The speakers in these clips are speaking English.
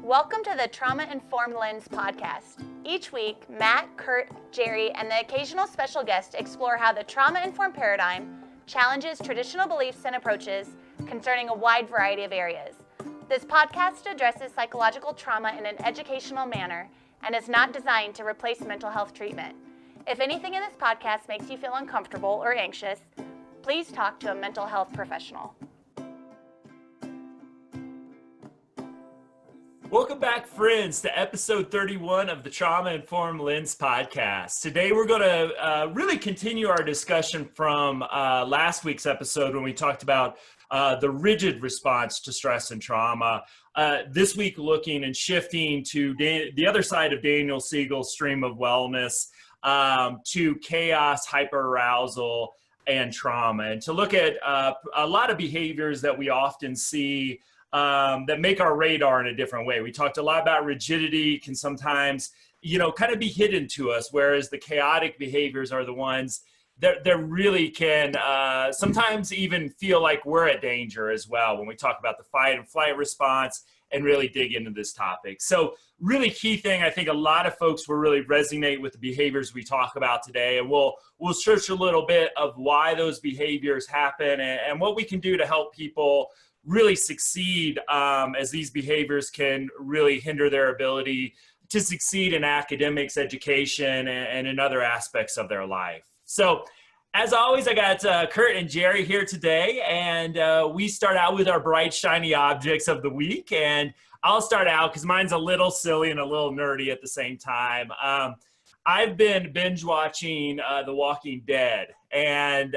Welcome to the Trauma Informed Lens podcast. Each week, Matt, Curt, Jerry, and the occasional special guest explore how the trauma-informed paradigm challenges traditional beliefs and approaches concerning a wide variety of areas. This podcast addresses psychological trauma in an educational manner and is not designed to replace mental health treatment. If anything in this podcast makes you feel uncomfortable or anxious, please talk to a mental health professional. Welcome back, friends, to episode 31 of the Trauma Informed Lens podcast. Today, we're going to really continue our discussion from last week's episode when we talked about the rigid response to stress and trauma. This week, looking and shifting to the other side of Daniel Siegel's stream of wellness, to chaos, hyperarousal, and trauma, and to look at a lot of behaviors that we often see that make our radar in a different way. We talked a lot about rigidity can sometimes, kind of be hidden to us, whereas the chaotic behaviors are the ones that really can sometimes even feel like we're at danger as well when we talk about the fight and flight response and really dig into this topic. So really key thing, I think a lot of folks will really resonate with the behaviors we talk about today, and we'll search a little bit of why those behaviors happen and what we can do to help people really succeed as these behaviors can really hinder their ability to succeed in academics, education, and in other aspects of their life. So as always, I got Curt and Jerry here today, and we start out with our bright, shiny objects of the week. And I'll start out because mine's a little silly and a little nerdy at the same time. I've been binge watching The Walking Dead, and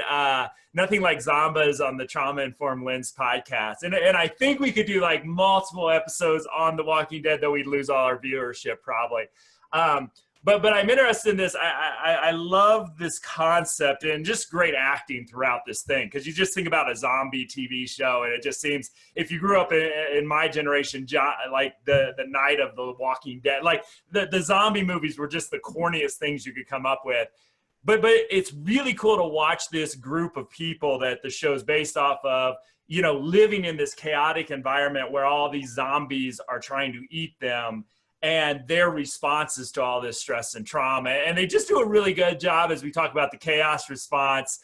nothing like zombies on the Trauma Informed Lens podcast. And I think we could do like multiple episodes on The Walking Dead, though we'd lose all our viewership probably. But I'm interested in this. I love this concept and just great acting throughout this thing, because you just think about a zombie TV show and it just seems, if you grew up in my generation, like the night of The Walking Dead, like the zombie movies were just the corniest things you could come up with. But it's really cool to watch this group of people that the show's based off of, living in this chaotic environment where all these zombies are trying to eat them, and their responses to all this stress and trauma. And they just do a really good job as we talk about the chaos response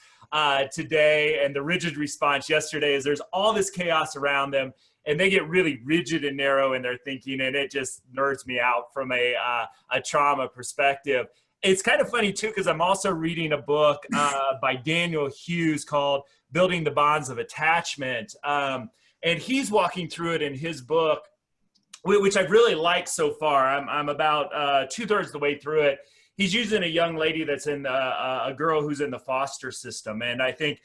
today and the rigid response yesterday, is there's all this chaos around them and they get really rigid and narrow in their thinking, and it just nerds me out from a trauma perspective. It's kind of funny too, because I'm also reading a book by Daniel Hughes called Building the Bonds of Attachment. And he's walking through it in his book, which I've really liked so far. I'm about 2/3 the way through it. He's using a young lady that's in a girl who's in the foster system. And I think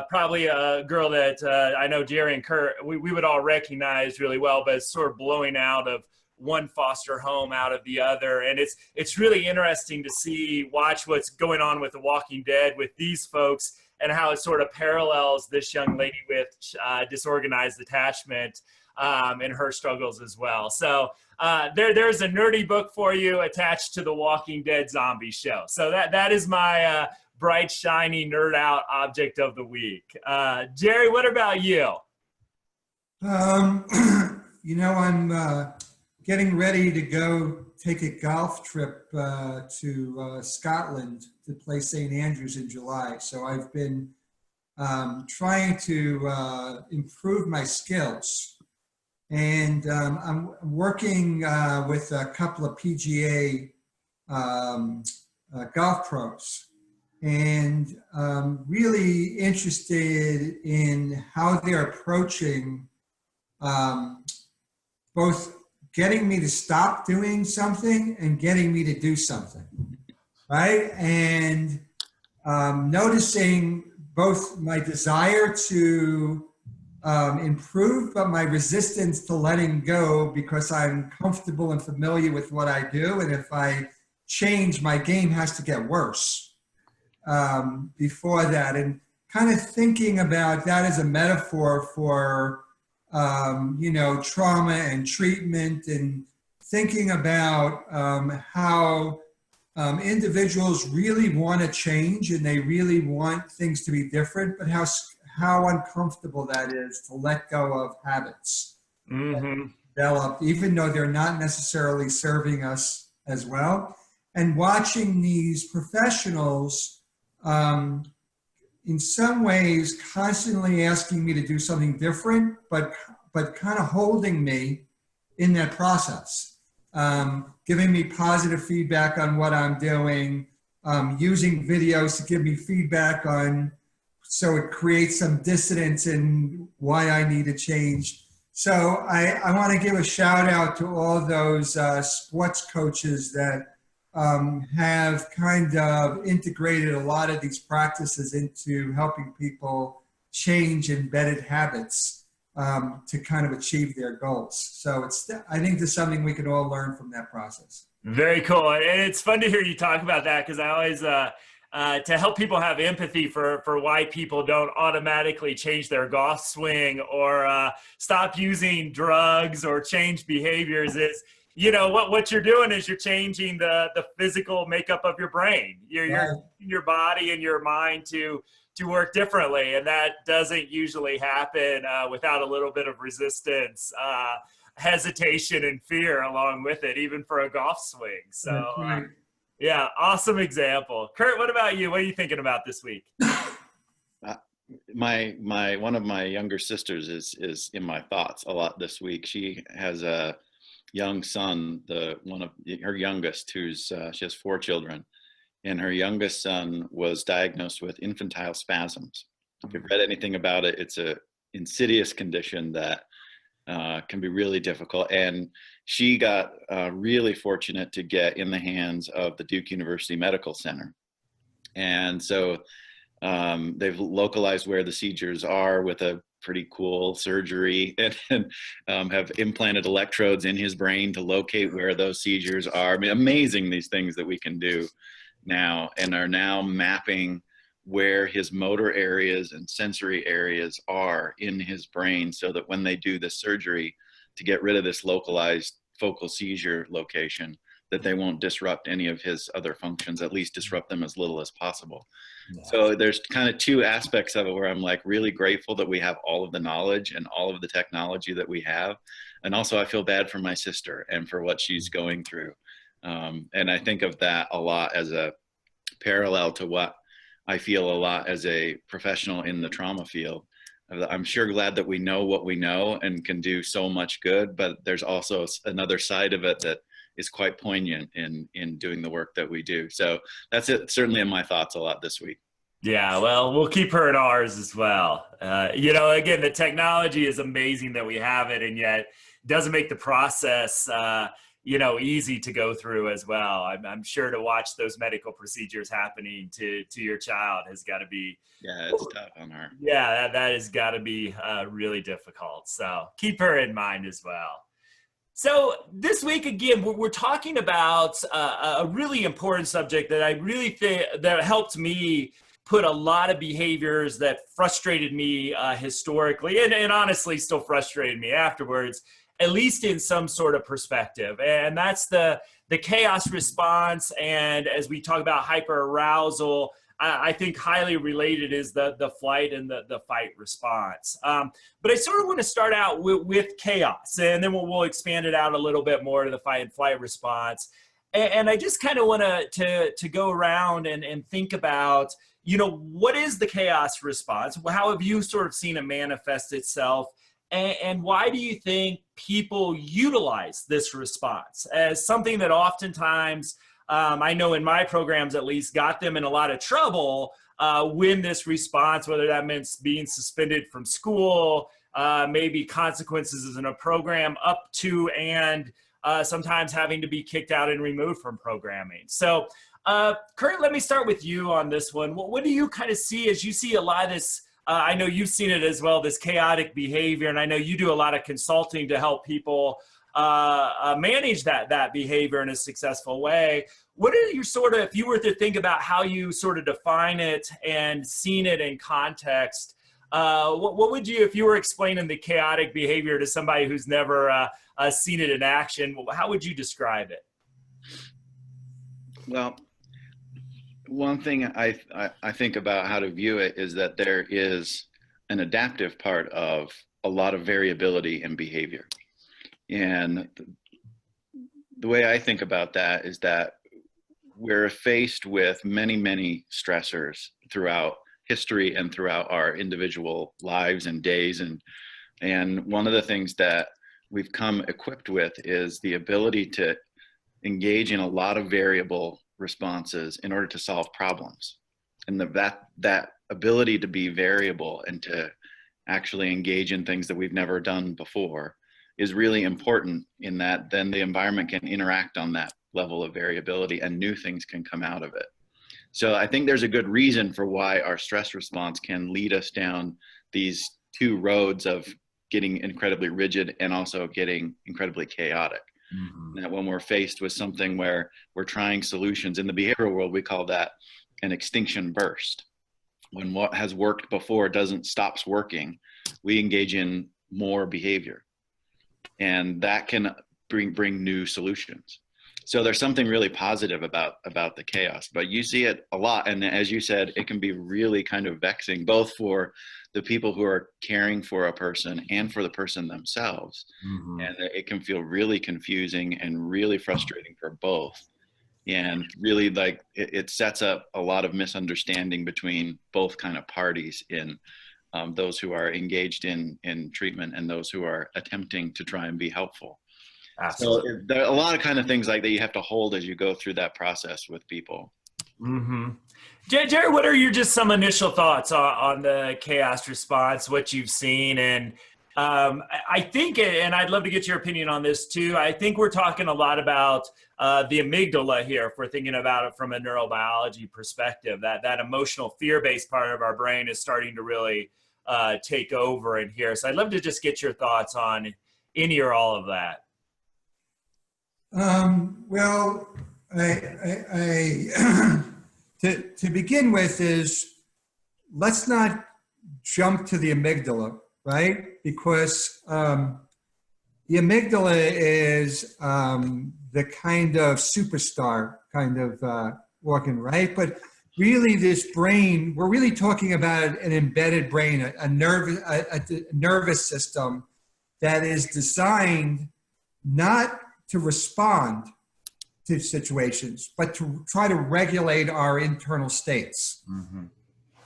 probably a girl that I know Jerry and Curt, we would all recognize really well, but it's sort of blowing out of one foster home out of the other. And it's really interesting to watch what's going on with The Walking Dead with these folks and how it sort of parallels this young lady with disorganized attachment and her struggles as well. So there's a nerdy book for you attached to The Walking Dead zombie show. So that is my bright, shiny, nerd out object of the week. Jerry, what about you? I'm getting ready to go take a golf trip to Scotland to play St. Andrews in July. So I've been trying to improve my skills. And I'm working with a couple of PGA golf pros, and really interested in how they're approaching both getting me to stop doing something and getting me to do something, right? And noticing both my desire to improve, but my resistance to letting go because I'm comfortable and familiar with what I do. And if I change, my game has to get worse before that. And kind of thinking about that as a metaphor for, trauma and treatment, and thinking about how individuals really want to change and they really want things to be different, but how uncomfortable that is to let go of habits. Mm-hmm. developed, even though they're not necessarily serving us as well. And watching these professionals, in some ways, constantly asking me to do something different, but kind of holding me in that process, giving me positive feedback on what I'm doing, using videos to give me feedback on, so it creates some dissonance in why I need to change. So I want to give a shout out to all those sports coaches that have kind of integrated a lot of these practices into helping people change embedded habits to kind of achieve their goals. So I think there's something we can all learn from that process. Very cool. And it's fun to hear you talk about that, because I always, to help people have empathy for why people don't automatically change their golf swing or stop using drugs or change behaviors is, what you're doing is you're changing the physical makeup of your brain. You're using your body and your mind to work differently. And that doesn't usually happen without a little bit of resistance, hesitation and fear along with it, even for a golf swing. So yeah, awesome example. Curt, what about you? What are you thinking about this week? One of my younger sisters is in my thoughts a lot this week. She has a young son, her youngest, she has 4 children, and her youngest son was diagnosed with infantile spasms. If you've read anything about it, it's a insidious condition that can be really difficult. And she got really fortunate to get in the hands of the Duke University Medical Center. And so they've localized where the seizures are with a pretty cool surgery, and have implanted electrodes in his brain to locate where those seizures are. I mean, amazing, these things that we can do now, and are now mapping where his motor areas and sensory areas are in his brain, so that when they do the surgery to get rid of this localized focal seizure location, that they won't disrupt any of his other functions, at least disrupt them as little as possible. Nice. So there's kind of 2 aspects of it where I'm like really grateful that we have all of the knowledge and all of the technology that we have. And also I feel bad for my sister and for what she's going through. And I think of that a lot as a parallel to what I feel a lot as a professional in the trauma field. I'm sure glad that we know what we know and can do so much good, but there's also another side of it that is quite poignant in doing the work that we do. So that's it, certainly in my thoughts a lot this week. Yeah, well, we'll keep her in ours as well. Again, the technology is amazing that we have it, and yet it doesn't make the process, easy to go through as well. I'm sure to watch those medical procedures happening to your child has got to be. Yeah, it's tough on her. Yeah, that has got to be really difficult. So keep her in mind as well. So this week, again, we're talking about a really important subject that I really think that helped me put a lot of behaviors that frustrated me historically, and honestly still frustrated me afterwards, at least in some sort of perspective. And that's the chaos response. And as we talk about hyperarousal, I think highly related is the flight and the fight response. But I sort of want to start out with chaos, and then we'll expand it out a little bit more to the fight and flight response. And I just kind of want to go around and think about, what is the chaos response? How have you sort of seen it manifest itself? And why do you think people utilize this response as something that oftentimes, I know in my programs at least, got them in a lot of trouble when this response, whether that meant being suspended from school, maybe consequences in a program, up to and sometimes having to be kicked out and removed from programming. So Curt, let me start with you on this one. What do you kind of see as you see a lot of this? I know you've seen it as well, this chaotic behavior, and I know you do a lot of consulting to help people manage that behavior in a successful way. What are your sort of, if you were to think about how you sort of define it and seen it in context, what would you, if you were explaining the chaotic behavior to somebody who's never seen it in action, how would you describe it? Well, one thing I think about how to view it is that there is an adaptive part of a lot of variability in behavior. And the way I think about that is that we're faced with many, many stressors throughout history and throughout our individual lives and days. And one of the things that we've come equipped with is the ability to engage in a lot of variable responses in order to solve problems. And that ability to be variable and to actually engage in things that we've never done before is really important, in that then the environment can interact on that level of variability and new things can come out of it. So I think there's a good reason for why our stress response can lead us down these two roads of getting incredibly rigid and also getting incredibly chaotic. Mm-hmm. That when we're faced with something where we're trying solutions, in the behavioral world, we call that an extinction burst. When what has worked before stops working, we engage in more behavior, and that can bring new solutions. So there's something really positive about the chaos, but you see it a lot. And as you said, it can be really kind of vexing, both for the people who are caring for a person and for the person themselves. Mm-hmm. And it can feel really confusing and really frustrating for both. And really, like, it sets up a lot of misunderstanding between both kind of parties, in those who are engaged in treatment and those who are attempting to try and be helpful. Absolutely. So there are a lot of kind of things like that you have to hold as you go through that process with people. Mm-hmm. Jerry, what are just some initial thoughts on the chaos response, what you've seen? And I think, and I'd love to get your opinion on this too, I think we're talking a lot about the amygdala here, if we're thinking about it from a neurobiology perspective, that emotional fear-based part of our brain is starting to really take over in here. So I'd love to just get your thoughts on any or all of that. Well, to begin with is, let's not jump to the amygdala, right? Because the amygdala is the kind of superstar kind of organ, right? But really this brain, we're really talking about an embedded brain, a nervous system that is designed not to respond to situations, but to try to regulate our internal states, mm-hmm.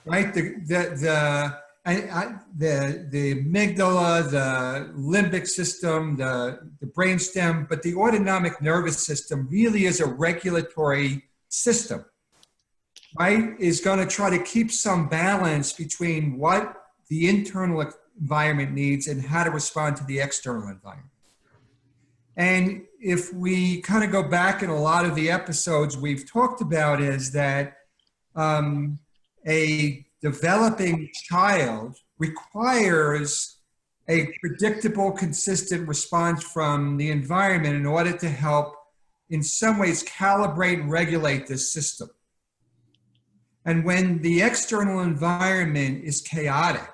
right? The amygdala, the limbic system, the brainstem, but the autonomic nervous system really is a regulatory system, right? Is going to try to keep some balance between what the internal environment needs and how to respond to the external environment. And if we kind of go back in a lot of the episodes we've talked about, is that a developing child requires a predictable, consistent response from the environment in order to help, in some ways, calibrate and regulate this system. And when the external environment is chaotic,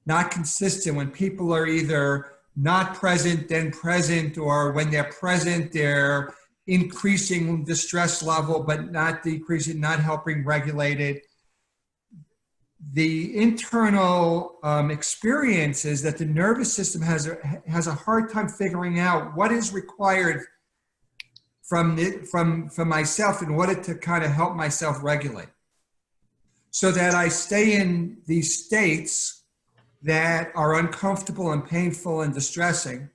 not consistent, when people are either not present, then present, or when they're present, they're increasing the stress level, but not decreasing, not helping regulate it. The internal experience is that the nervous system has a hard time figuring out what is required from myself in order to kind of help myself regulate, so that I stay in these states that are uncomfortable and painful and distressing.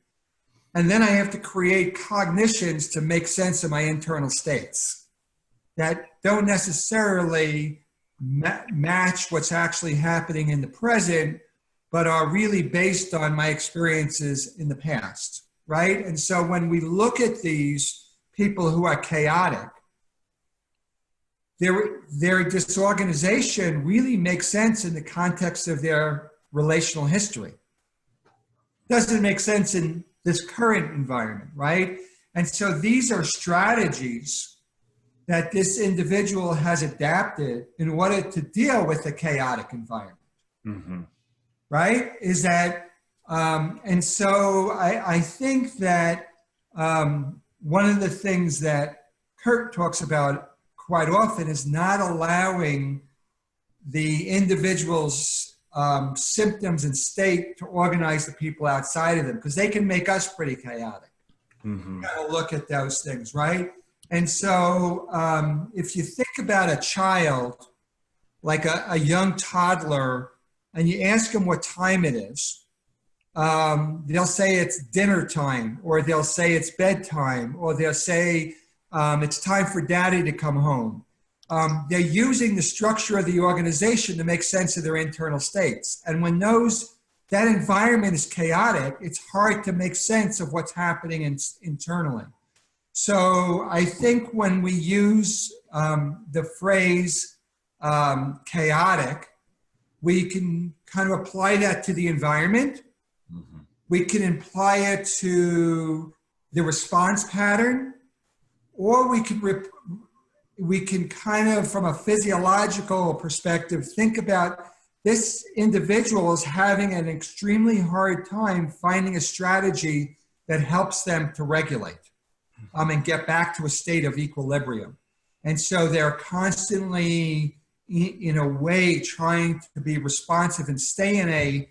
And then I have to create cognitions to make sense of my internal states that don't necessarily match what's actually happening in the present, but are really based on my experiences in the past, right? And so when we look at these people who are chaotic, their disorganization really makes sense in the context of their relational history. Doesn't make sense in this current environment, right? And so these are strategies that this individual has adapted in order to deal with a chaotic environment, mm-hmm. right? Is that, and so I think that one of the things that Curt talks about quite often is not allowing the individual's symptoms and state to organize the people outside of them, because they can make us pretty chaotic. Mm-hmm. You gotta look at those things, right? And so if you think about a child, like a young toddler, and you ask them what time it is, they'll say it's dinner time, or they'll say it's bedtime, or they'll say it's time for daddy to come home. They're using the structure of the organization to make sense of their internal states. And when that environment is chaotic, it's hard to make sense of what's happening internally. So I think when we use the phrase chaotic, we can kind of apply that to the environment. Mm-hmm. We can apply it to the response pattern, or we can kind of, from a physiological perspective, think about this individual is having an extremely hard time finding a strategy that helps them to regulate and get back to a state of equilibrium. And so they're constantly, in a way, trying to be responsive and stay in a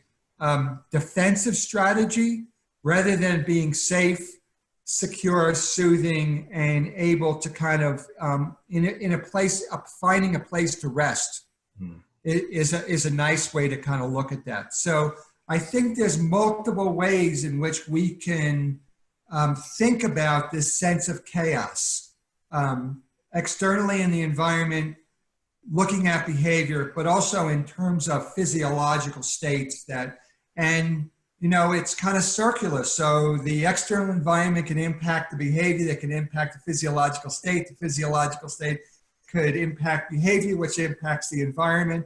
defensive strategy rather than being safe, secure, soothing, and able to kind of in a place, finding a place to rest. Is a nice way to kind of look at that. So I think there's multiple ways in which we can think about this sense of chaos externally in the environment, looking at behavior, but also in terms of physiological states it's kind of circular. So the external environment can impact the behavior that can impact the physiological state. The physiological state could impact behavior, which impacts the environment.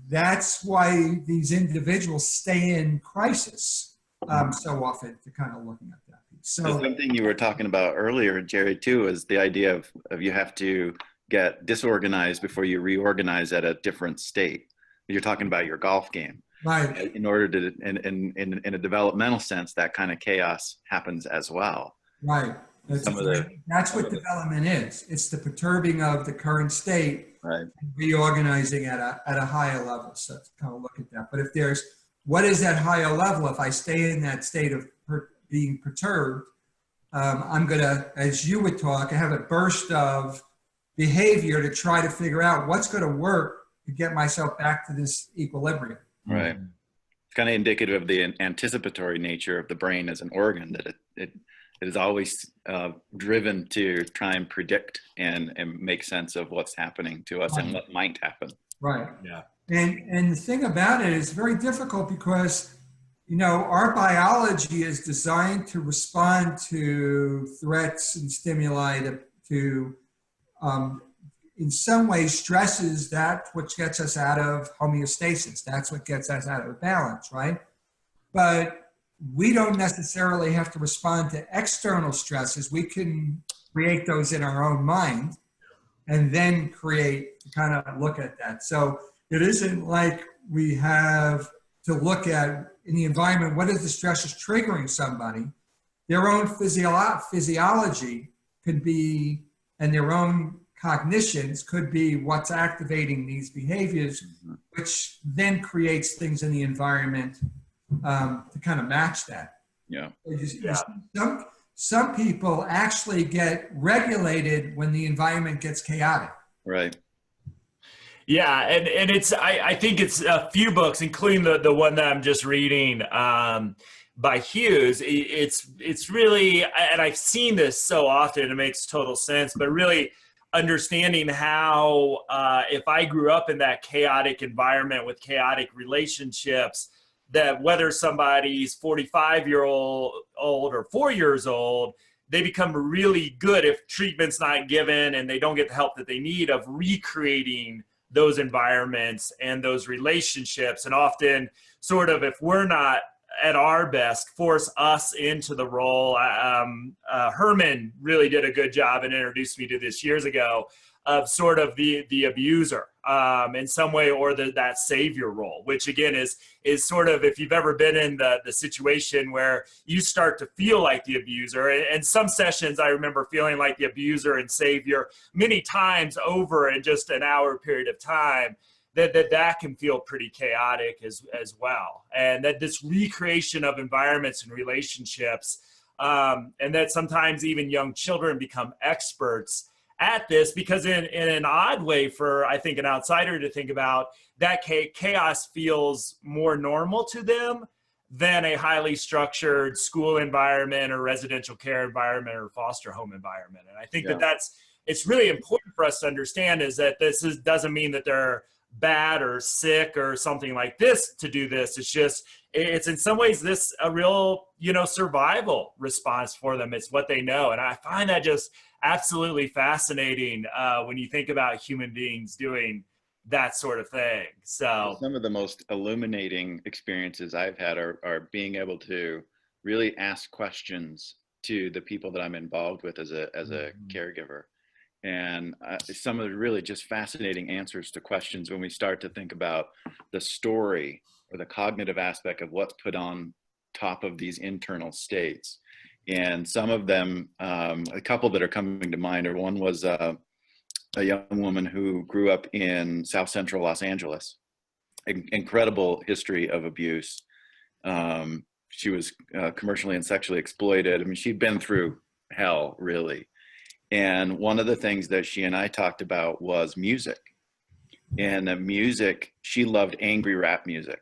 That's why these individuals stay in crisis so often, to kind of looking at that piece. So something you were talking about earlier, Jerry, too, is the idea of you have to get disorganized before you reorganize at a different state. You're talking about your golf game. Right. In order to, in a developmental sense, that kind of chaos happens as well. Right. That's what development is. It's the perturbing of the current state, right, and reorganizing at a higher level. So to kind of look at that. But if what is that higher level? If I stay in that state of being perturbed, I'm going to, as you would talk, have a burst of behavior to try to figure out what's going to work to get myself back to this equilibrium. Right. It's kind of indicative of the anticipatory nature of the brain as an organ, that it is always driven to try and predict and make sense of what's happening to us and what might happen. Right. Yeah. And the thing about it is very difficult because, our biology is designed to respond to threats and stimuli to in some ways, stresses that which gets us out of homeostasis. That's what gets us out of balance, right? But we don't necessarily have to respond to external stresses. We can create those in our own mind and then kind of look at that. So it isn't like we have to look at in the environment, what is the stresses triggering somebody? Their own physiology could be, and their own cognitions could be what's activating these behaviors, which then creates things in the environment to kind of match that. Yeah. Some people actually get regulated when the environment gets chaotic. Right. Yeah, and it's I think it's a few books, including the one that I'm just reading by Hughes. It's really, and I've seen this so often, it makes total sense, but really understanding how if I grew up in that chaotic environment with chaotic relationships, that whether somebody's 45-year-old or 4 years old, they become really good if treatment's not given and they don't get the help that they need of recreating those environments and those relationships. And often sort of, if we're not at our best, force us into the role. Herman really did a good job and introduced me to this years ago of sort of the abuser in some way, or that savior role, which again is sort of, if you've ever been in the situation where you start to feel like the abuser, and some sessions I remember feeling like the abuser and savior many times over in just an hour period of time. that can feel pretty chaotic as well. And that this recreation of environments and relationships, and that sometimes even young children become experts at this, because in an odd way, for I think an outsider to think about, that chaos feels more normal to them than a highly structured school environment or residential care environment or foster home environment. And I think it's really important for us to understand is that doesn't mean that they're bad or sick or something like this to do this. It's just, it's in some ways this a real, survival response for them. It's what they know. And I find that just absolutely fascinating when you think about human beings doing that sort of thing. So some of the most illuminating experiences I've had are being able to really ask questions to the people that I'm involved with as a caregiver. And some of the really just fascinating answers to questions when we start to think about the story or the cognitive aspect of what's put on top of these internal states. And some of them, a couple that are coming to mind, or one was a young woman who grew up in South Central Los Angeles, incredible history of abuse. She was commercially and sexually exploited. I mean, she'd been through hell, really. And one of the things that she and I talked about was music. And the music, she loved angry rap music.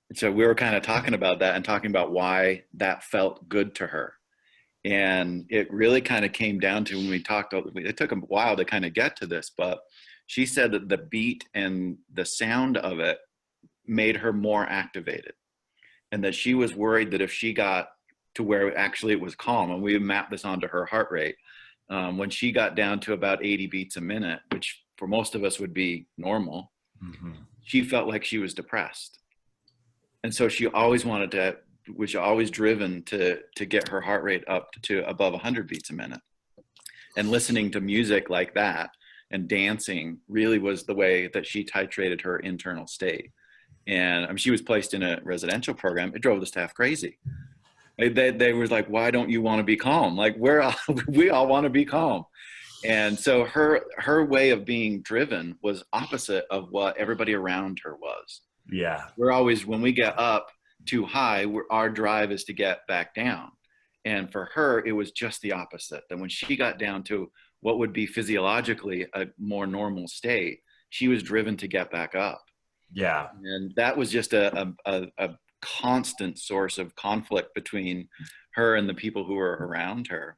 And so we were kind of talking about that and talking about why that felt good to her. And it really kind of came down to when we talked, it took a while to kind of get to this, but she said that the beat and the sound of it made her more activated. And that she was worried that if she got to where actually it was calm, and we mapped this onto her heart rate, when she got down to about 80 beats a minute, which for most of us would be normal, she felt like she was depressed. And so she always was always driven to get her heart rate up to above 100 beats a minute. And listening to music like that and dancing really was the way that she titrated her internal state. And I mean, she was placed in a residential program. It drove the staff crazy. They were like, why don't you want to be calm? Like, we all want to be calm. And so her way of being driven was opposite of what everybody around her was. Yeah. We're always, when we get up too high, our drive is to get back down. And for her, it was just the opposite. That when she got down to what would be physiologically a more normal state, she was driven to get back up. Yeah. And that was just a constant source of conflict between her and the people who were around her.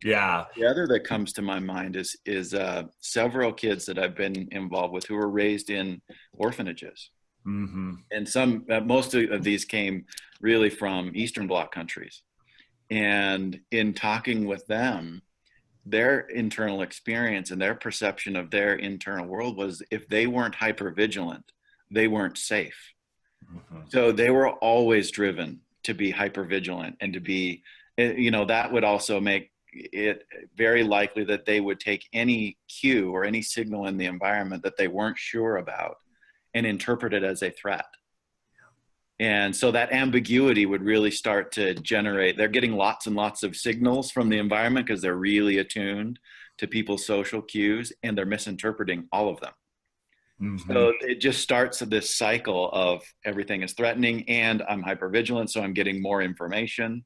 Yeah. The other that comes to my mind is several kids that I've been involved with who were raised in orphanages. And most of these came really from Eastern Bloc countries. And in talking with them, their internal experience and their perception of their internal world was if they weren't hypervigilant, they weren't safe. So they were always driven to be hypervigilant and to be, that would also make it very likely that they would take any cue or any signal in the environment that they weren't sure about and interpret it as a threat. And so that ambiguity would really start to generate, they're getting lots and lots of signals from the environment because they're really attuned to people's social cues and they're misinterpreting all of them. So it just starts this cycle of everything is threatening and I'm hypervigilant, so I'm getting more information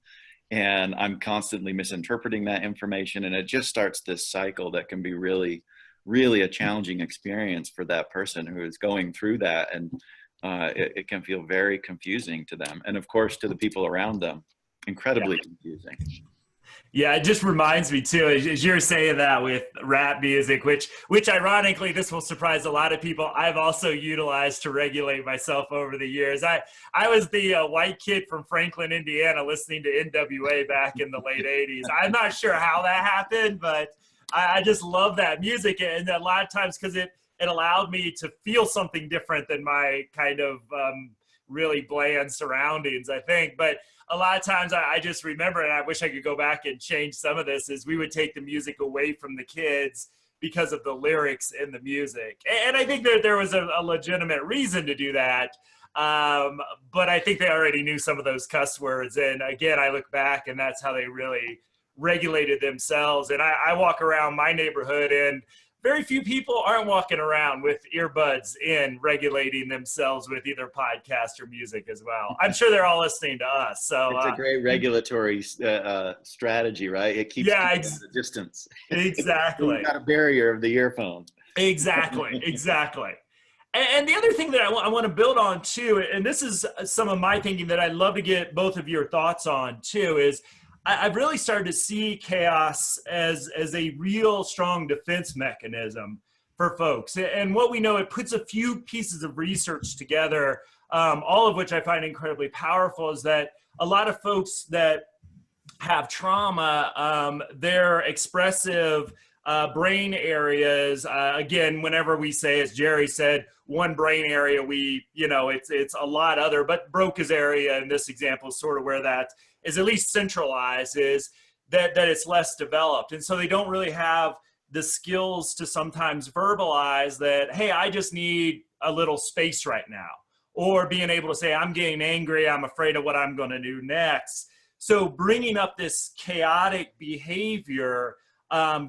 and I'm constantly misinterpreting that information. And it just starts this cycle that can be really, really a challenging experience for that person who is going through that. And it can feel very confusing to them. And of course, to the people around them, incredibly confusing. Yeah, it just reminds me too, as you're saying that with rap music, which ironically, this will surprise a lot of people, I've also utilized to regulate myself over the years. I was the white kid from Franklin, Indiana, listening to NWA back in the late 80s. I'm not sure how that happened, but I just love that music. And a lot of times, because it allowed me to feel something different than my kind of really bland surroundings, I think. But a lot of times I just remember, and I wish I could go back and change some of this, is we would take the music away from the kids because of the lyrics in the music. And I think that there was a legitimate reason to do that. But I think they already knew some of those cuss words. And again, I look back and that's how they really regulated themselves. And I walk around my neighborhood and very few people aren't walking around with earbuds in, regulating themselves with either podcast or music as well. I'm sure they're all listening to us. So it's a great regulatory strategy, right? It keeps people at a distance. Exactly. You've got a barrier of the earphone. Exactly. And the other thing that I want to build on too, and this is some of my thinking that I'd love to get both of your thoughts on too, is I've really started to see chaos as a real strong defense mechanism for folks. And what we know, it puts a few pieces of research together, all of which I find incredibly powerful, is that a lot of folks that have trauma, their expressive brain areas, again, whenever we say, as Jerry said, one brain area, it's a lot other, but Broca's area in this example is sort of where that is at least centralized, is that it's less developed. And so they don't really have the skills to sometimes verbalize that, hey, I just need a little space right now, or being able to say, I'm getting angry, I'm afraid of what I'm going to do next. So bringing up this chaotic behavior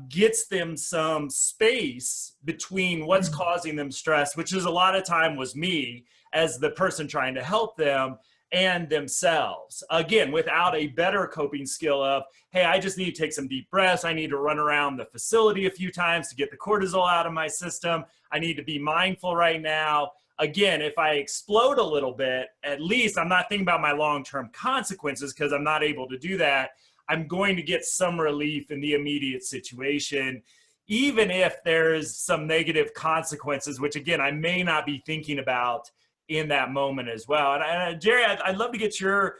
gets them some space between what's causing them stress, which is a lot of time was me as the person trying to help them, and themselves. Again, without a better coping skill of, hey, I just need to take some deep breaths. I need to run around the facility a few times to get the cortisol out of my system. I need to be mindful right now. Again, if I explode a little bit, at least I'm not thinking about my long-term consequences, because I'm not able to do that. I'm going to get some relief in the immediate situation, even if there's some negative consequences, which again, I may not be thinking about in that moment as well. And Jerry, I'd love to get your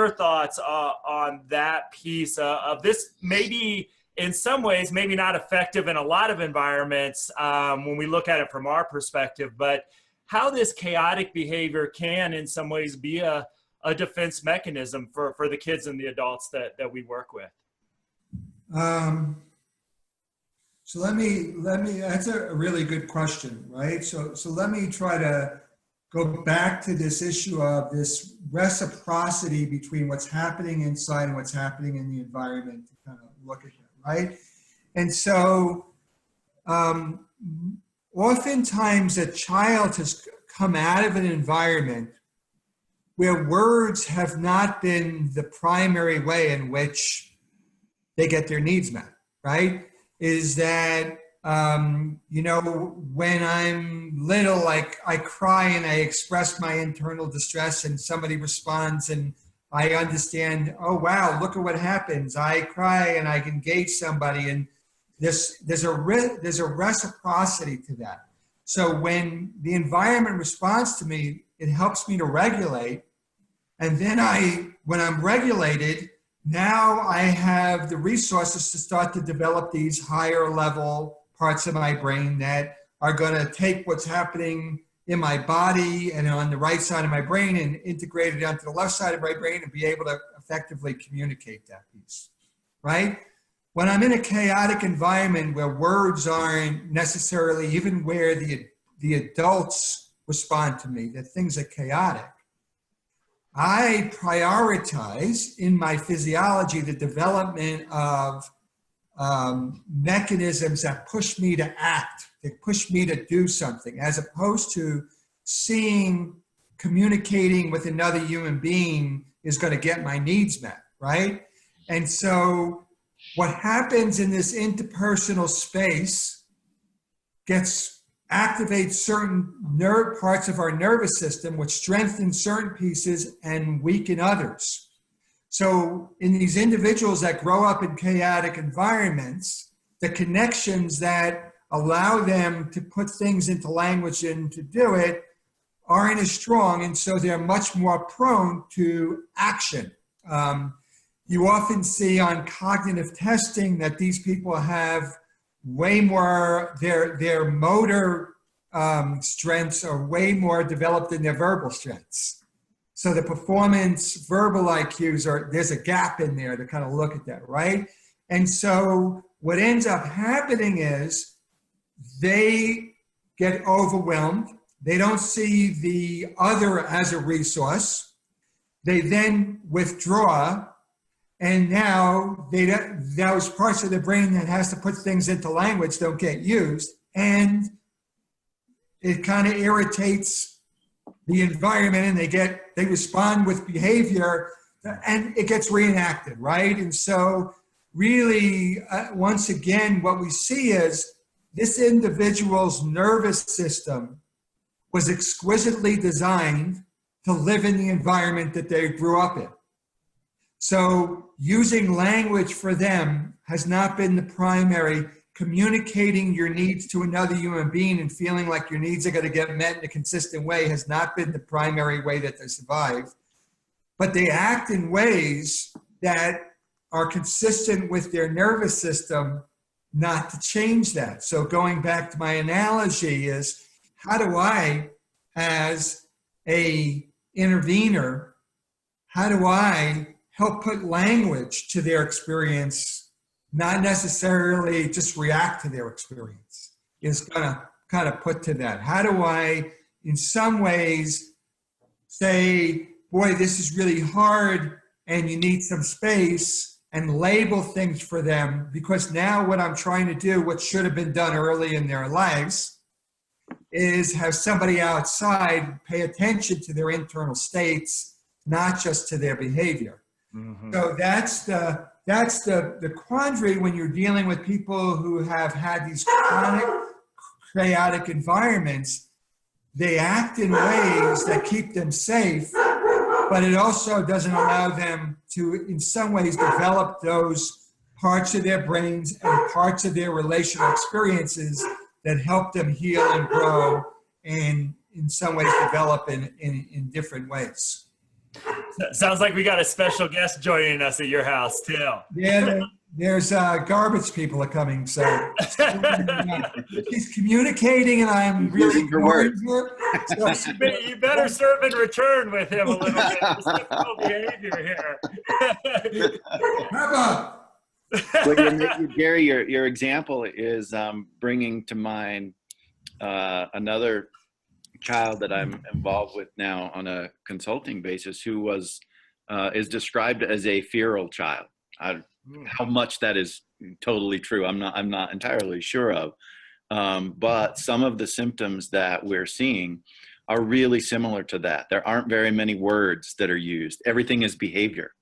thoughts on that piece of this. Maybe in some ways, maybe not effective in a lot of environments when we look at it from our perspective, but how this chaotic behavior can in some ways be a defense mechanism for the kids and the adults that we work with. So let me, that's a really good question, right? So let me try to go back to this issue of this reciprocity between what's happening inside and what's happening in the environment to kind of look at that, right? And so oftentimes a child has come out of an environment where words have not been the primary way in which they get their needs met, right? Is that, when I'm little, like I cry and I express my internal distress and somebody responds and I understand, oh, wow, look at what happens. I cry and I engage somebody, and there's a reciprocity to that. So when the environment responds to me, it helps me to regulate. And then when I'm regulated, now I have the resources to start to develop these higher level parts of my brain that are going to take what's happening in my body and on the right side of my brain and integrate it onto the left side of my brain and be able to effectively communicate that piece, right? When I'm in a chaotic environment where words aren't necessarily even where the adults respond to me, that things are chaotic, I prioritize in my physiology the development of mechanisms that push me to act, that push me to do something, as opposed to communicating with another human being is going to get my needs met, right? And so what happens in this interpersonal space activates certain parts of our nervous system, which strengthen certain pieces and weaken others. So in these individuals that grow up in chaotic environments, the connections that allow them to put things into language and to do it aren't as strong, and so they're much more prone to action. You often see on cognitive testing that these people have way more, their motor strengths are way more developed than their verbal strengths. So the performance verbal IQs there's a gap in there to kind of look at that, right? And so what ends up happening is they get overwhelmed. They don't see the other as a resource. They then withdraw. And now those parts of the brain that has to put things into language don't get used. and it kind of irritates the environment, and they respond with behavior, and it gets reenacted, right? And so really, once again, what we see is this individual's nervous system was exquisitely designed to live in the environment that they grew up in. So using language for them has not been the primary. Communicating your needs to another human being and feeling like your needs are going to get met in a consistent way has not been the primary way that they survive. But they act in ways that are consistent with their nervous system not to change that. So going back to my analogy is, how do I, as a intervener, how do I help put language to their experience, not necessarily just react to their experience, is gonna kind of put to that. How do I, in some ways, say, boy, this is really hard and you need some space, and label things for them, because now what I'm trying to do, what should have been done early in their lives, is have somebody outside pay attention to their internal states, not just to their behavior. Mm-hmm. So that's the quandary when you're dealing with people who have had these chronic, chaotic environments. They act in ways that keep them safe, but it also doesn't allow them to, in some ways, develop those parts of their brains and parts of their relational experiences that help them heal and grow and, in some ways, develop in different ways. Sounds like we got a special guest joining us at your house, too. Yeah, there's garbage people are coming, so he's communicating, and I'm really ignoring her. So, you better serve in return with him a little bit. Just difficult behavior here. Well, Gary, your example is bringing to mind another child that I'm involved with now on a consulting basis, who is described as a feral child. How much that is totally true, I'm not entirely sure of, but some of the symptoms that we're seeing are really similar to that. There aren't very many words that are used. Everything is behavior,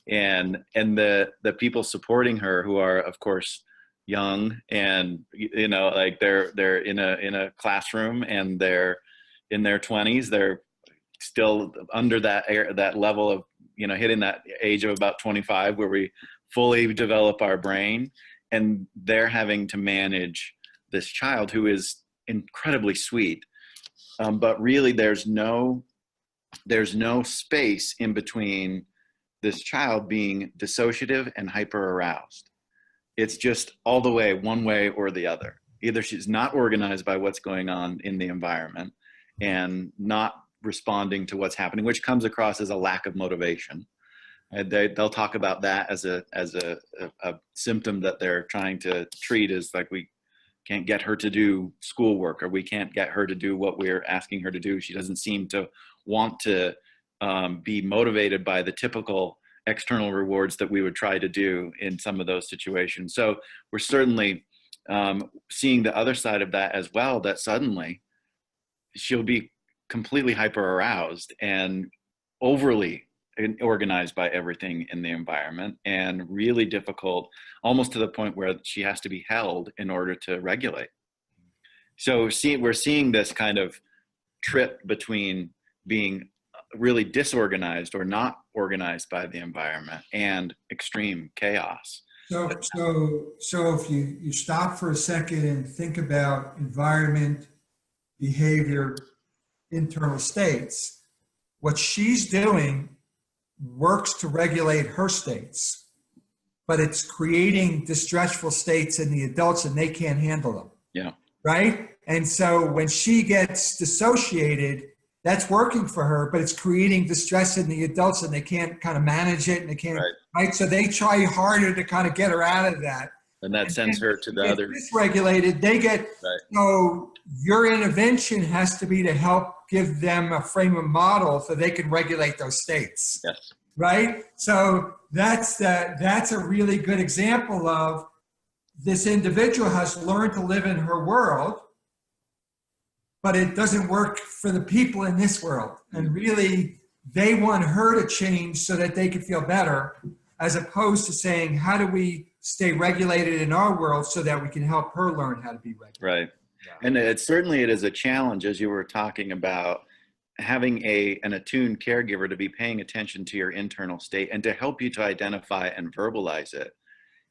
and the people supporting her, who are of course young, and like they're in a classroom, and they're in their 20s, they're still under that level of hitting that age of about 25 where we fully develop our brain, and they're having to manage this child who is incredibly sweet, but really there's no space in between this child being dissociative and hyperaroused. It's just all the way, one way or the other. Either she's not organized by what's going on in the environment and not responding to what's happening, which comes across as a lack of motivation. They'll talk about that as a symptom that they're trying to treat, as like, we can't get her to do schoolwork, or we can't get her to do what we're asking her to do. She doesn't seem to want to be motivated by the typical external rewards that we would try to do in some of those situations. So we're certainly seeing the other side of that as well, that suddenly she'll be completely hyper aroused and overly organized by everything in the environment, and really difficult, almost to the point where she has to be held in order to regulate. So we're seeing this kind of trip between being really disorganized or not organized by the environment and extreme chaos. So if you stop for a second and think about environment, behavior, internal states, what she's doing works to regulate her states, but it's creating distressful states in the adults, and they can't handle them. Yeah. Right? And so when she gets dissociated, that's working for her, but it's creating distress in the adults, and they can't kind of manage it, and they can't, right? So they try harder to kind of get her out of that. And that sends her to the other. Dysregulated, they get, right. So your intervention has to be to help give them a frame of model so they can regulate those states. Yes. Right? So that's a really good example of this individual has learned to live in her world, but it doesn't work for the people in this world. And really, they want her to change so that they can feel better, as opposed to saying, how do we stay regulated in our world so that we can help her learn how to be regulated? Right. Yeah. And it is a challenge, as you were talking about, having an attuned caregiver to be paying attention to your internal state and to help you to identify and verbalize it.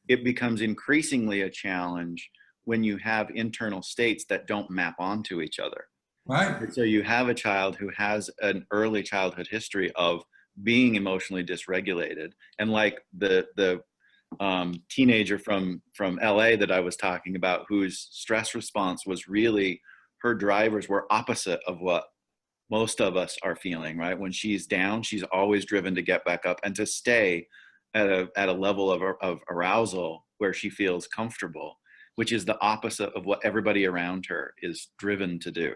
It becomes increasingly a challenge when you have internal states that don't map onto each other. Right. So you have a child who has an early childhood history of being emotionally dysregulated, and like the teenager from LA that I was talking about, whose stress response was really, her drivers were opposite of what most of us are feeling, right? When she's down, she's always driven to get back up and to stay at a level of arousal where she feels comfortable, which is the opposite of what everybody around her is driven to do.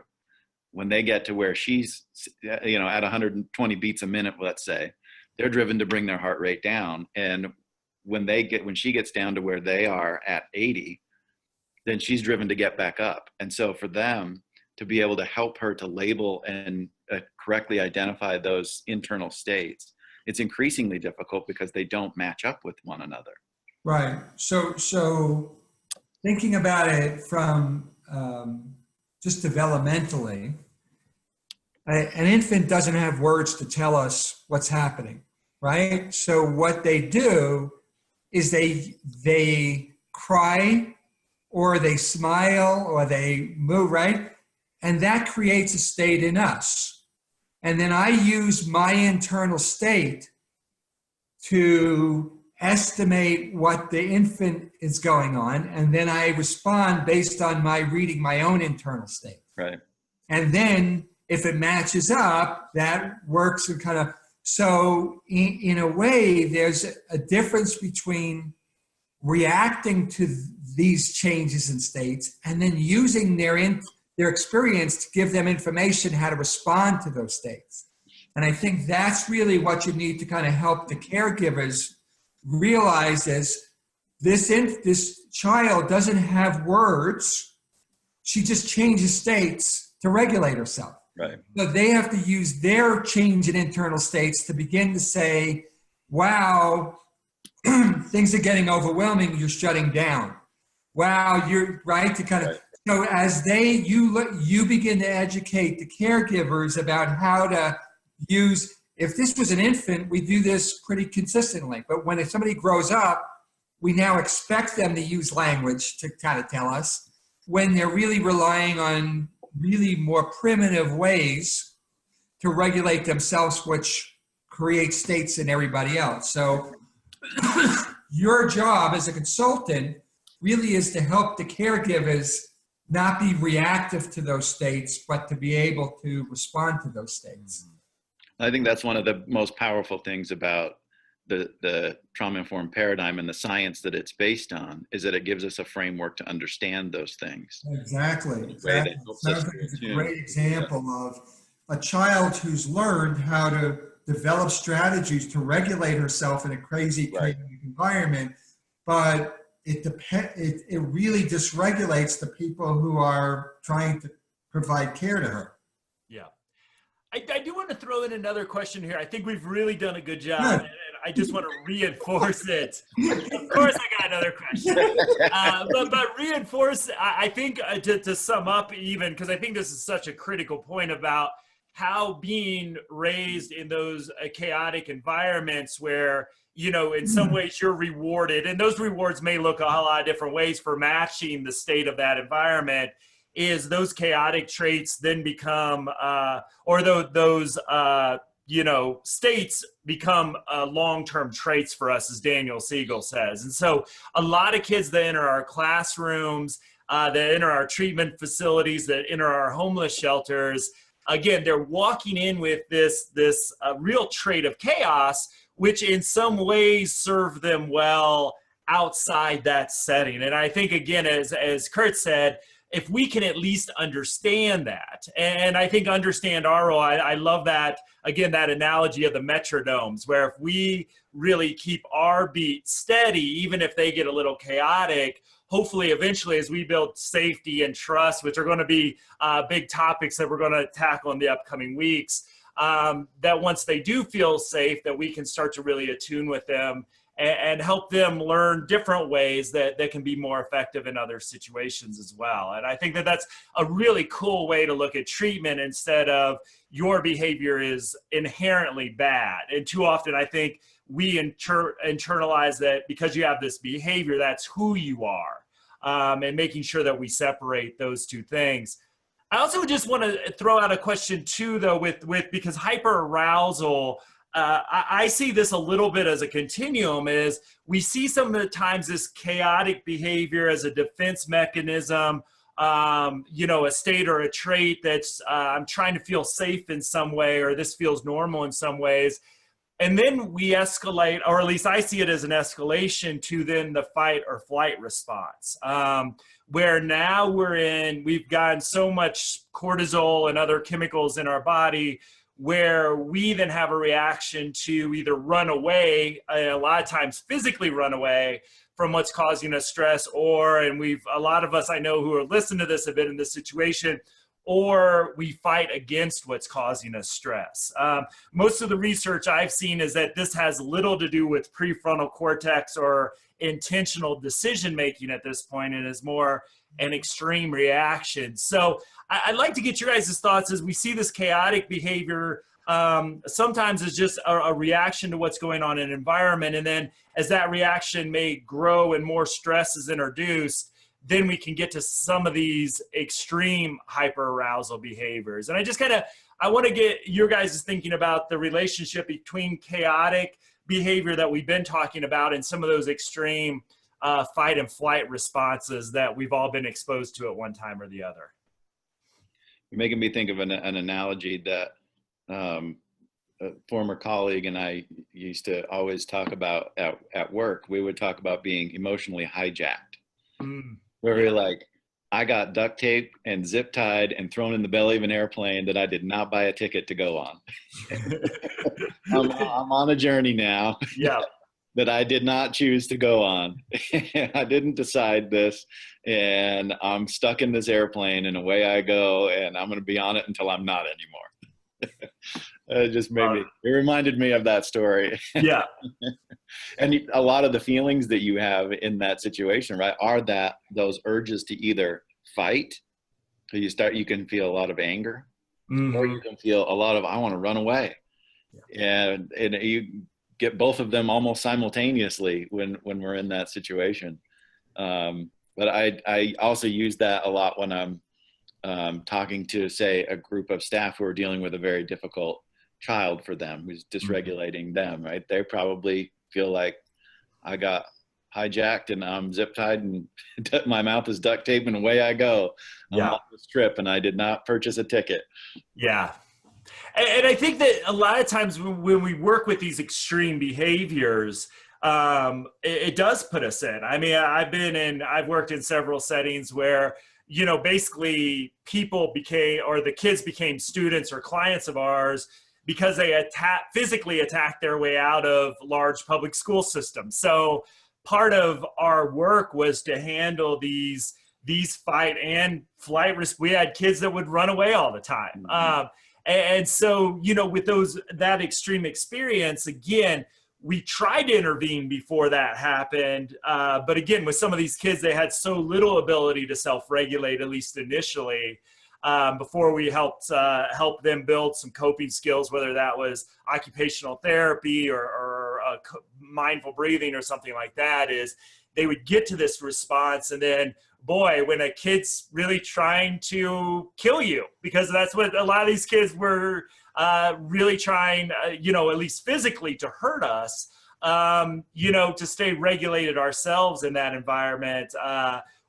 When they get to where she's, at 120 beats a minute, let's say, they're driven to bring their heart rate down. And when she gets down to where they are at 80, then she's driven to get back up. And so for them to be able to help her to label and correctly identify those internal states, it's increasingly difficult because they don't match up with one another. Right. So thinking about it from just developmentally, an infant doesn't have words to tell us what's happening, right? So what they do is they cry, or they smile, or they move, right? And that creates a state in us. And then I use my internal state to estimate what the infant is going on. And then I respond based on my reading my own internal state. Right. And then if it matches up, that works and kind of, so in a way, there's a difference between reacting to these changes in states and then using their experience to give them information how to respond to those states. And I think that's really what you need to kind of help the caregivers realize is this child doesn't have words. She just changes states to regulate herself. Right. So they have to use their change in internal states to begin to say, wow, things are getting overwhelming, you're shutting down. Wow, you're right to kind of, right. So as you begin to educate the caregivers about how to use, if this was an infant, we do this pretty consistently. But when somebody grows up, we now expect them to use language to kind of tell us, when they're really relying on really more primitive ways to regulate themselves, which create states in everybody else. So your job as a consultant really is to help the caregivers not be reactive to those states, but to be able to respond to those states. I think that's one of the most powerful things about the trauma-informed paradigm and the science that it's based on, is that it gives us a framework to understand those things. Exactly. Sounds like it's a great example of a child who's learned how to develop strategies to regulate herself in a crazy environment, but it really dysregulates the people who are trying to provide care to her. Yeah. I do want to throw in another question here. I think we've really done a good job, and I just want to reinforce it. Of course, I got another question. But reinforce, I think, to sum up even, because I think this is such a critical point about how being raised in those chaotic environments where, in some ways you're rewarded, and those rewards may look a lot of different ways for matching the state of that environment, is those chaotic traits then become, states become long-term traits for us, as Daniel Siegel says. And so a lot of kids that enter our classrooms, that enter our treatment facilities, that enter our homeless shelters, again, they're walking in with this real trait of chaos, which in some ways serve them well outside that setting. And I think, again, as Curt said, if we can at least understand that, and I think understand our role, I love that, again, that analogy of the metronomes, where if we really keep our beat steady, even if they get a little chaotic, hopefully eventually as we build safety and trust, which are going to be big topics that we're going to tackle in the upcoming weeks, that once they do feel safe, that we can start to really attune with them and help them learn different ways that can be more effective in other situations as well. And I think that that's a really cool way to look at treatment instead of your behavior is inherently bad. And too often I think we internalize that because you have this behavior, that's who you are, and making sure that we separate those two things. I also just want to throw out a question too, though, with because hyperarousal, I see this a little bit as a continuum. Is we see some of the times this chaotic behavior as a defense mechanism, a state or a trait that's I'm trying to feel safe in some way, or this feels normal in some ways. And then we escalate, or at least I see it as an escalation to then the fight or flight response, where now we've gotten so much cortisol and other chemicals in our body where we then have a reaction to either run away, a lot of times physically run away from what's causing us stress, and a lot of us I know who are listening to this have been in this situation, or we fight against what's causing us stress. Most of the research I've seen is that this has little to do with prefrontal cortex or intentional decision-making at this point, and is more an extreme reaction. So I'd like to get your guys' thoughts as we see this chaotic behavior. Sometimes it's just a reaction to what's going on in an environment. And then as that reaction may grow and more stress is introduced, then we can get to some of these extreme hyperarousal behaviors. And I want to get your guys thinking about the relationship between chaotic behavior that we've been talking about and some of those extreme fight and flight responses that we've all been exposed to at one time or the other. You're making me think of an analogy that a former colleague and I used to always talk about at work. We would talk about being emotionally hijacked. Where we're like, I got duct tape and zip tied and thrown in the belly of an airplane that I did not buy a ticket to go on. I'm on a journey now. Yeah. That I did not choose to go on. I didn't decide this, and I'm stuck in this airplane, and away I go, and I'm going to be on it until I'm not anymore. It just it reminded me of that story. Yeah. And a lot of the feelings that you have in that situation, right, are those urges to either fight, so you can feel a lot of anger, or you can feel a lot of, I want to run away. Yeah. And you get both of them almost simultaneously when we're in that situation. But I also use that a lot when I'm talking to, say, a group of staff who are dealing with a very difficult child for them, who's dysregulating them, right? They probably feel like I got hijacked and I'm zip tied and my mouth is duct tape and away I go. I'm on this trip and I did not purchase a ticket. Yeah. And I think that a lot of times when we work with these extreme behaviors, it does put us in. I mean, I've worked in several settings where, basically the kids became students or clients of ours because they physically attacked their way out of large public school systems. So part of our work was to handle these fight and flight risks. We had kids that would run away all the time. And so, with that extreme experience, again, we tried to intervene before that happened. But again, with some of these kids, they had so little ability to self-regulate, at least initially, before we help them build some coping skills, whether that was occupational therapy or mindful breathing or something like that, is they would get to this response. And then, boy, when a kid's really trying to kill you, because that's what a lot of these kids were really trying, at least physically to hurt us, to stay regulated ourselves in that environment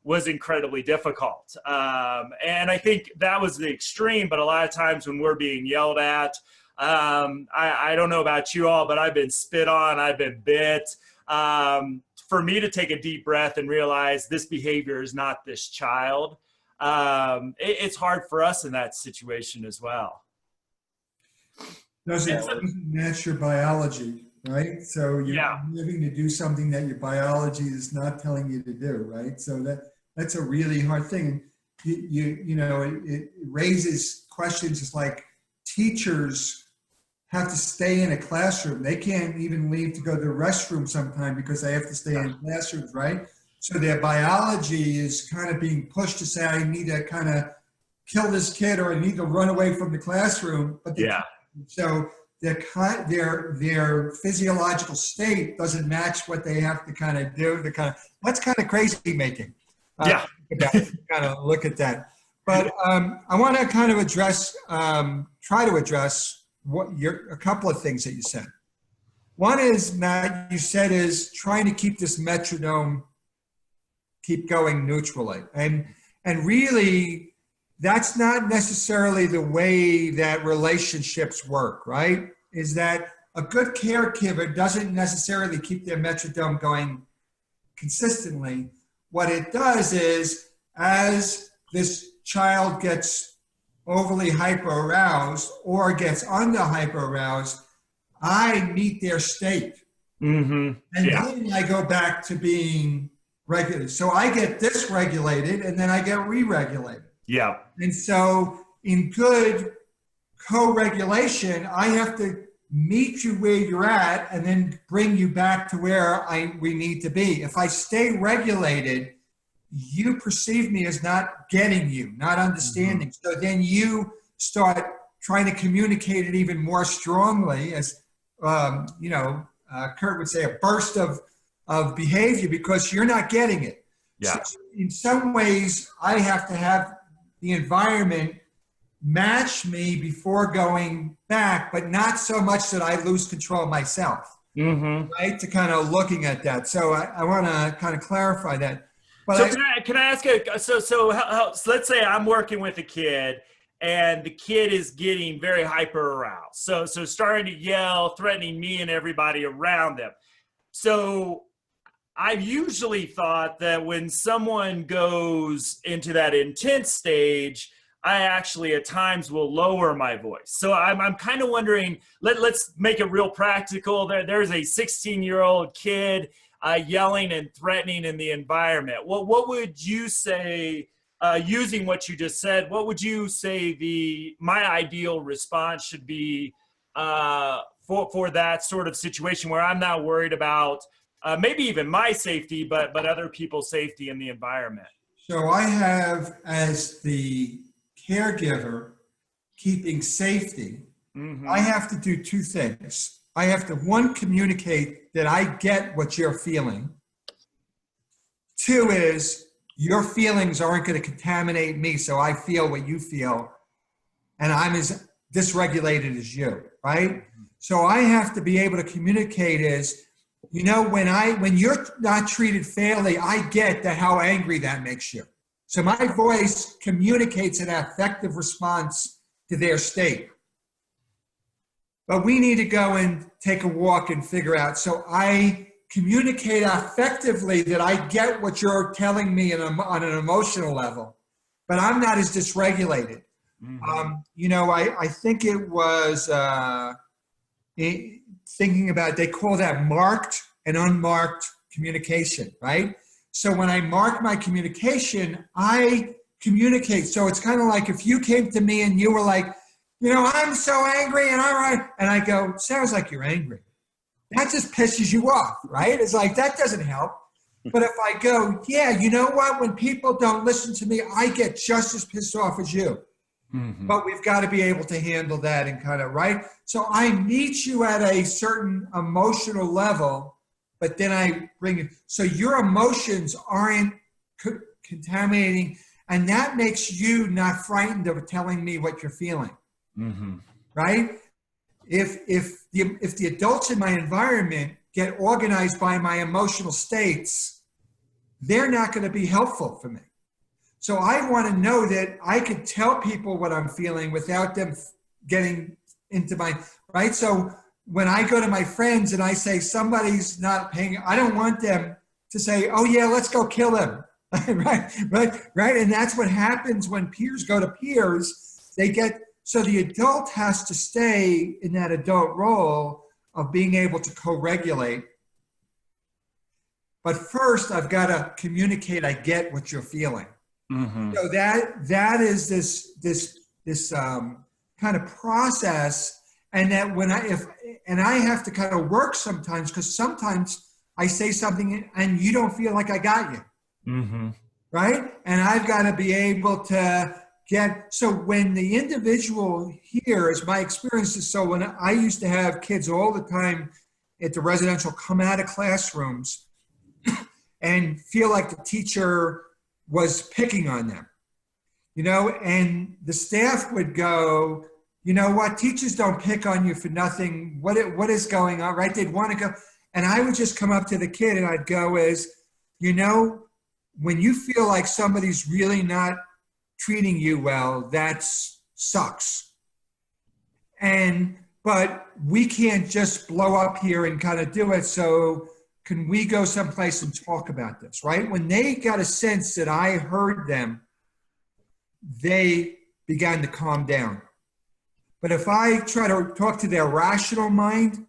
was incredibly difficult. And I think that was the extreme, but a lot of times when we're being yelled at, I don't know about you all, but I've been spit on, I've been bit. For me to take a deep breath and realize this behavior is not this child, it's hard for us in that situation as well. Doesn't match your biology. right? So you're Yeah. living to do something that your biology is not telling you to do, right? So that's a really hard thing. It raises questions. It's like teachers have to stay in a classroom. They can't even leave to go to the restroom sometime because they have to stay in classrooms, right? So their biology is kind of being pushed to say, I need to kind of kill this kid or I need to run away from the classroom. But so their physiological state doesn't match what they have to kind of do. That's kind of crazy making. Yeah. Kind of look at that. But I want to kind of try to address a couple of things that you said. One is, Matt, you said is trying to keep this metronome keep going neutrally. And really, that's not necessarily the way that relationships work, right? Is that a good caregiver doesn't necessarily keep their metronome going consistently. What it does is, as this child gets overly hyperaroused or gets under hyperaroused, I meet their state. Mm-hmm. And then I go back to being regulated. So I get dysregulated and then I get re-regulated. Yeah. And so in good co-regulation, I have to meet you where you're at and then bring you back to where we need to be. If I stay regulated, you perceive me as not getting you, not understanding. Mm-hmm. So then you start trying to communicate it even more strongly, as Curt would say, a burst of behavior because you're not getting it. Yeah. So in some ways, I have to have the environment match me before going back, but not so much that I lose control of myself. Mm-hmm. Right? To kind of looking at that. So I want to kind of clarify that. But so can I ask so let's say I'm working with a kid and the kid is getting very hyper aroused. So starting to yell, threatening me and everybody around them. So I've usually thought that when someone goes into that intense stage, I actually at times will lower my voice. So I'm kind of wondering, let's make it real practical. There's a 16-year-old kid yelling and threatening in the environment. What would you say, using what you just said, what would you say my ideal response should be for that sort of situation where I'm not worried about maybe even my safety, but other people's safety in the environment? So I have, as the caregiver, keeping safety, I have to do two things. I have to, one, communicate that I get what you're feeling. Two is, your feelings aren't going to contaminate me, so I feel what you feel, and I'm as dysregulated as you, right? So I have to be able to communicate as, when you're not treated fairly, I get that how angry that makes you. So my voice communicates an affective response to their state. But we need to go and take a walk and figure out. So I communicate effectively that I get what you're telling me on an emotional level, but I'm not as dysregulated. Mm-hmm. I think it was thinking about, they call that marked and unmarked communication, right? So when I mark my communication, I communicate. So it's kind of like if you came to me and you were like, I'm so angry and and I go, sounds like you're angry. That just pisses you off, right? It's like, that doesn't help. But if I go, yeah, you know what? When people don't listen to me, I get just as pissed off as you. Mm-hmm. But we've got to be able to handle that and kind of, right? So I meet you at a certain emotional level, but then I bring it. So your emotions aren't contaminating, and that makes you not frightened of telling me what you're feeling. Mm-hmm. Right? If the adults in my environment get organized by my emotional states, they're not going to be helpful for me. So I want to know that I could tell people what I'm feeling without them getting into right? So when I go to my friends and I say somebody's not paying, I don't want them to say, oh yeah, let's go kill him. right. And that's what happens when peers go to peers. So the adult has to stay in that adult role of being able to co-regulate. But first, I've got to communicate. I get what you're feeling. Mm-hmm. So that is this kind of process, and that I have to kind of work sometimes, because sometimes I say something and you don't feel like I got you, Mm-hmm. right? And I've got to be able to so when the individual hears my experiences, so when I used to have kids all the time at the residential come out of classrooms and feel like the teacher was picking on them, and the staff would go, you know what, teachers don't pick on you for nothing. What is going on, right? They'd want to go. And I would just come up to the kid and I'd go when you feel like somebody's really not treating you well, that sucks. But we can't just blow up here and kind of do it. So can we go someplace and talk about this, right? When they got a sense that I heard them, they began to calm down. But if I try to talk to their rational mind,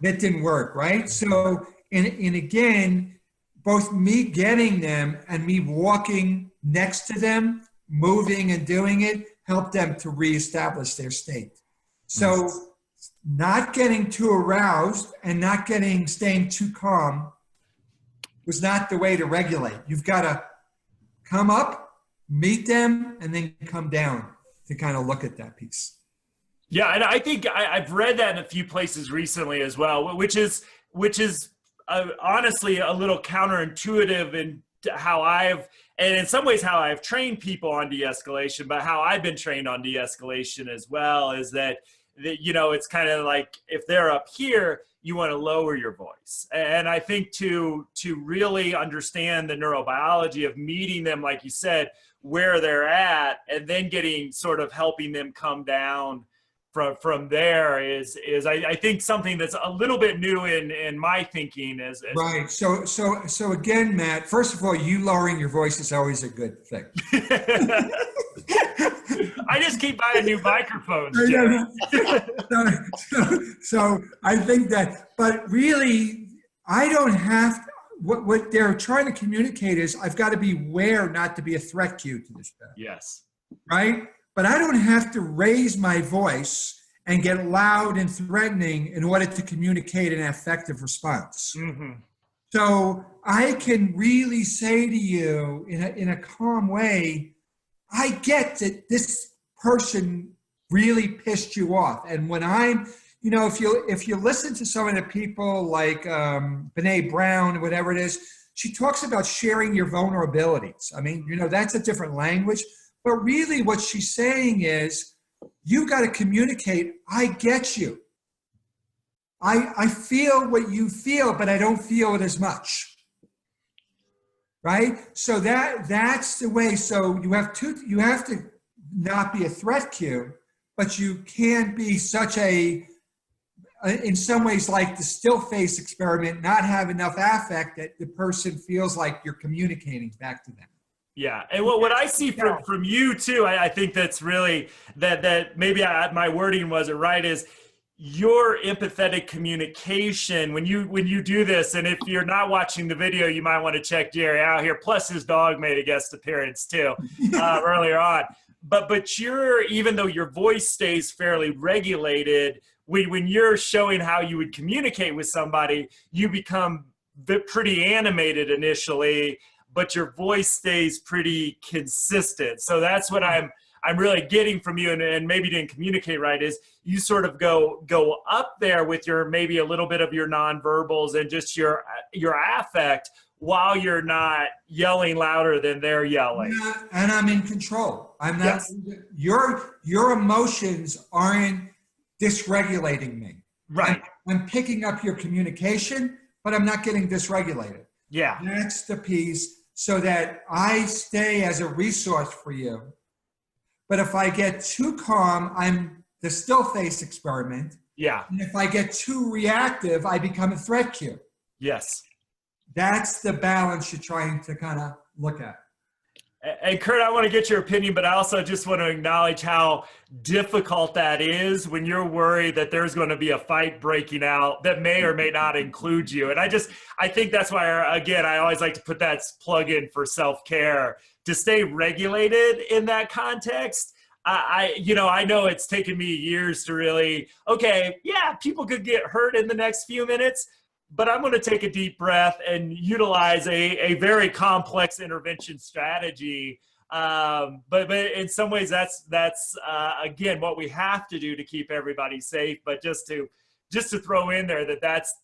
that didn't work, right? So, and again, both me getting them and me walking next to them, moving and doing it, helped them to reestablish their state. So not getting too aroused and staying too calm was not the way to regulate. You've got to come up, meet them, and then come down to kind of look at that piece. Yeah, and I think I've read that in a few places recently as well, which is honestly a little counterintuitive in how and in some ways how I've trained people on de-escalation, but how I've been trained on de-escalation as well is that it's kind of like if they're up here, you want to lower your voice. And I think to really understand the neurobiology of meeting them, like you said, where they're at, and then getting sort of helping them come down from there is I think something that's a little bit new in my thinking as right. So again, Matt, first of all, you lowering your voice is always a good thing. I just keep buying new microphones. So I think that, but really, I don't have to, what they're trying to communicate is I've got to be aware not to be a threat cue to this guy. Yes. Right? But I don't have to raise my voice and get loud and threatening in order to communicate an effective response. Mm-hmm. So I can really say to you in a calm way, I get that this person really pissed you off. And when I'm, if you listen to some of the people like Bennett Brown, whatever it is, she talks about sharing your vulnerabilities. I mean, that's a different language. But really what she's saying is, you got to communicate, I get you. I feel what you feel, but I don't feel it as much. Right? So that's the way. So you have to not be a threat cue, but you can't be such in some ways like the still face experiment, not have enough affect that the person feels like you're communicating back to them. Yeah, and what I see from you too, I think that's really that maybe my wording wasn't right, is your empathetic communication when you do this. And if you're not watching the video, you might want to check Jerry out here. Plus his dog made a guest appearance too earlier on. But even though your voice stays fairly regulated, when you're showing how you would communicate with somebody, you become pretty animated initially, but your voice stays pretty consistent. So that's what I'm really getting from you, and maybe didn't communicate right, is you sort of go up there with maybe a little bit of your nonverbals and just your affect, while you're not yelling louder than they're yelling. Yeah, and I'm in control. I'm not. Yes. Your emotions aren't dysregulating me. Right. I'm picking up your communication, but I'm not getting dysregulated. Yeah. That's the piece, so that I stay as a resource for you. But if I get too calm, I'm the still face experiment. Yeah. And if I get too reactive, I become a threat cue. Yes. That's the balance you're trying to kind of look at. And Curt, I want to get your opinion, but I also just want to acknowledge how difficult that is when you're worried that there's going to be a fight breaking out that may or may not include you. And I think that's why, again, I always like to put that plug in for self-care to stay regulated in that context. I know it's taken me years to really, okay, yeah, people could get hurt in the next few minutes, but I'm going to take a deep breath and utilize a very complex intervention strategy. But in some ways, that's again what we have to do to keep everybody safe. But just to throw in there that's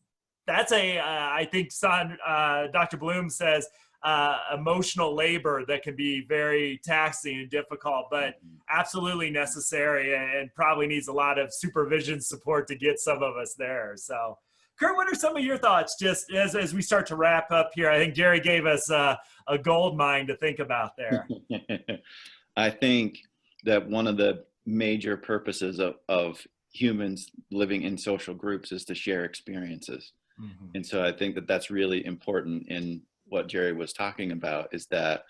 I think Dr. Bloom says emotional labor that can be very taxing and difficult, but absolutely necessary, and probably needs a lot of supervision support to get some of us there. So. Curt, what are some of your thoughts just as we start to wrap up here? I think Jerry gave us a gold mine to think about there. I think that one of the major purposes of humans living in social groups is to share experiences. Mm-hmm. And so I think that that's really important in what Jerry was talking about, is that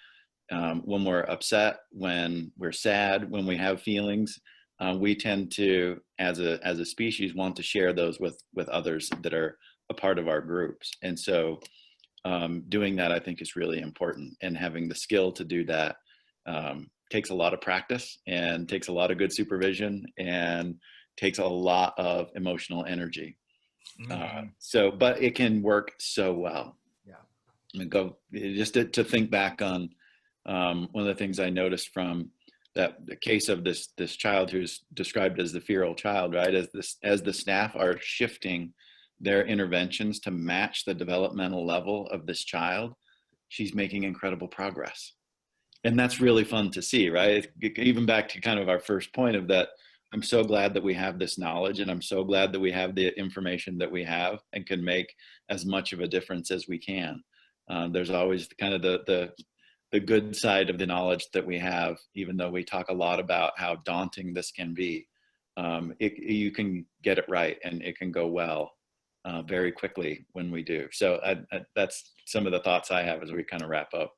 when we're upset, when we're sad, when we have feelings, we tend to, as a species, want to share those with others that are a part of our groups. And so doing that, I think, is really important. And having the skill to do that takes a lot of practice and takes a lot of good supervision and takes a lot of emotional energy. Mm-hmm. But it can work so well. Yeah. I mean, just to think back on one of the things I noticed from the case of this child who's described as the feral child, right? As the staff are shifting their interventions to match the developmental level of this child, she's making incredible progress. And that's really fun to see, right? Even back to kind of our first point of that, I'm so glad that we have this knowledge, and I'm so glad that we have the information that we have and can make as much of a difference as we can. There's always kind of the good side of the knowledge that we have, even though we talk a lot about how daunting this can be. You can get it right, and it can go well very quickly when we do. So that's some of the thoughts I have as we kind of wrap up.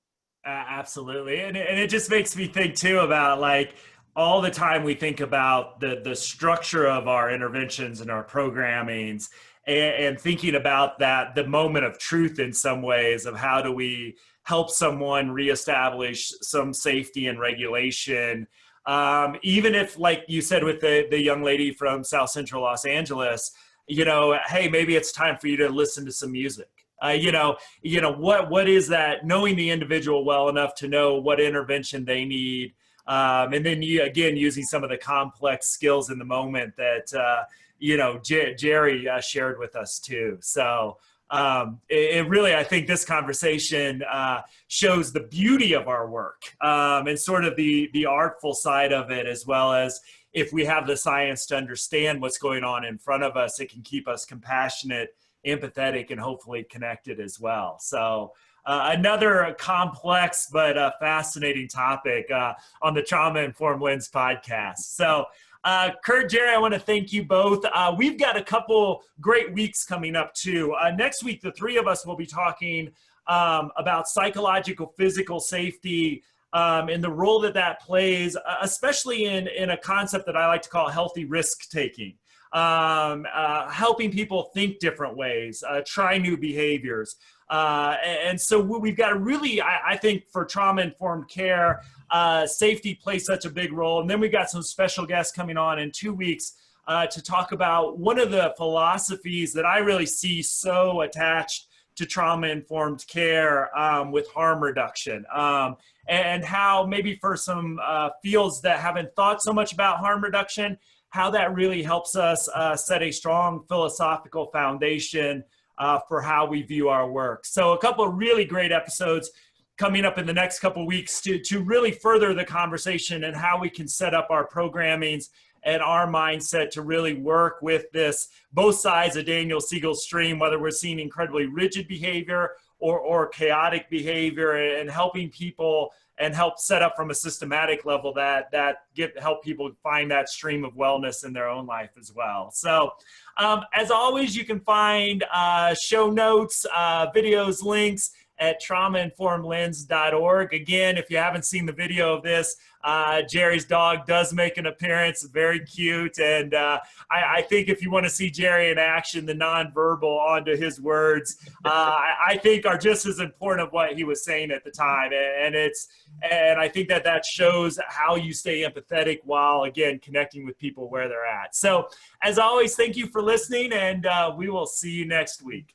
Absolutely. And it just makes me think too about, like, all the time we think about the structure of our interventions and our programmings, and thinking about that, the moment of truth in some ways of how do we help someone reestablish some safety and regulation. Even if, like you said, with the young lady from South Central Los Angeles, hey, maybe it's time for you to listen to some music. What is that? Knowing the individual well enough to know what intervention they need. And then using some of the complex skills in the moment that, Jerry shared with us too. So it really, I think this conversation shows the beauty of our work and sort of the artful side of it, as well as if we have the science to understand what's going on in front of us, it can keep us compassionate, empathetic, and hopefully connected as well. So another complex but fascinating topic on the Trauma Informed Lens podcast. So Curt, Jerry, I want to thank you both. We've got a couple great weeks coming up too. Next week, the three of us will be talking about psychological, physical safety and the role that plays, especially in a concept that I like to call healthy risk taking. Helping people think different ways, try new behaviors. And so we've got to really, I think, for trauma-informed care, safety plays such a big role. And then we've got some special guests coming on in 2 weeks to talk about one of the philosophies that I really see so attached to trauma-informed care with harm reduction. And how maybe for some fields that haven't thought so much about harm reduction, how that really helps us set a strong philosophical foundation for how we view our work. So a couple of really great episodes coming up in the next couple of weeks to really further the conversation and how we can set up our programmings and our mindset to really work with this, both sides of Daniel Siegel's stream, whether we're seeing incredibly rigid behavior or chaotic behavior, and helping people and help set up from a systematic level that help people find that stream of wellness in their own life as well. So as always, you can find show notes, videos, links, at traumainformedlens.org. Again, if you haven't seen the video of this, Jerry's dog does make an appearance, very cute. And I think if you want to see Jerry in action, the nonverbal onto his words, I think are just as important of what he was saying at the time. And I think that shows how you stay empathetic while, again, connecting with people where they're at. So as always, thank you for listening, and we will see you next week.